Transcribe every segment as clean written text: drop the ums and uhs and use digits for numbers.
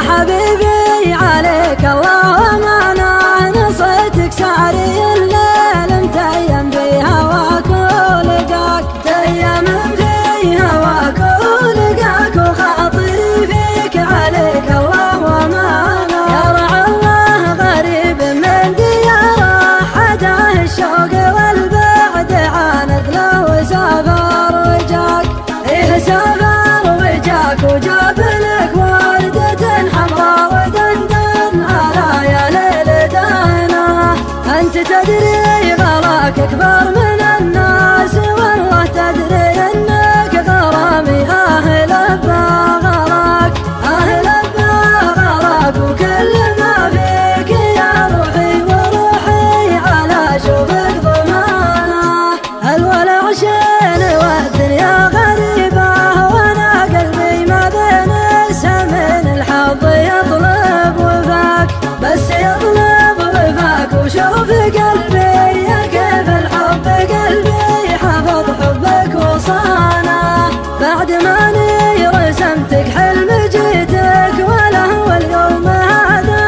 حبيبي عليك الله أمانة، نصيتك ساري الليل متيم في هواك ولقاك، تيم في هواك ولقاك، وخاطري فيك عليك الله أمانة. يا رعى الله غريب من دياره، حداه الشوق والبعد عاند له وسافر وجاك، إيه سافر وجاك وجاب لك وردة حمراء ودندن على يا ليل دهنه. أنت تدري غلاك أكبر من الناس، والله تدري إنك غرامي أهل بغلاك، أهل بغلاك، وكل ما فيك يا روحي وروحي على شوفك ضمانه. الولع شين والدنيا غريبة، وانا قلبي ما بين السمين الحظ يطلب وفاك، بس يطلب وفاك. وشوف قلبي يا كيف الحب قلبي حفظ حبك وصانه، بعد ماني رسمتك حلم جيتك، ولا هو اليوم هذا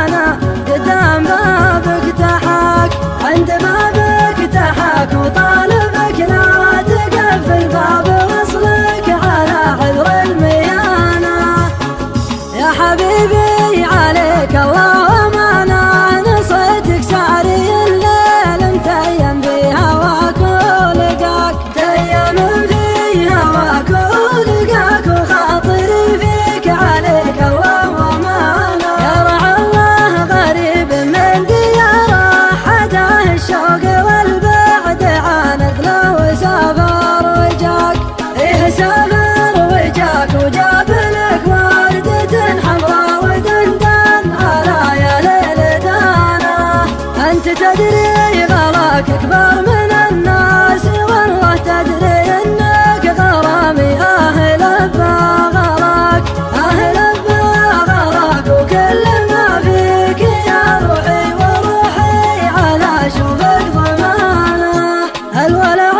انا قدام بابك تحاك، عند بابك تحاك، وطالبك لا تقفل باب وصلك على عذر الميانه. يا حبيبي عليك الله أمانة، نصيتك ساري الليل متيم في هواك ولقاك، تيم في هواك ولقاك، وخاطري فيك عليك الله أمانة. يا رعى الله غريب من دياره، حداه الشوق والبعد عاند له وسافر وجاك، إيه سافر وجاك وجاب لك وردة حمراء ودندن على يا ليل دهنه. أنت تدري غلاك أكبر من الناس، والله تدري إنك غرامي أهل بغلاك، أهل بغلاك، وكل ما فيك يا روحي وروحي على شوفك ضمانه. الولع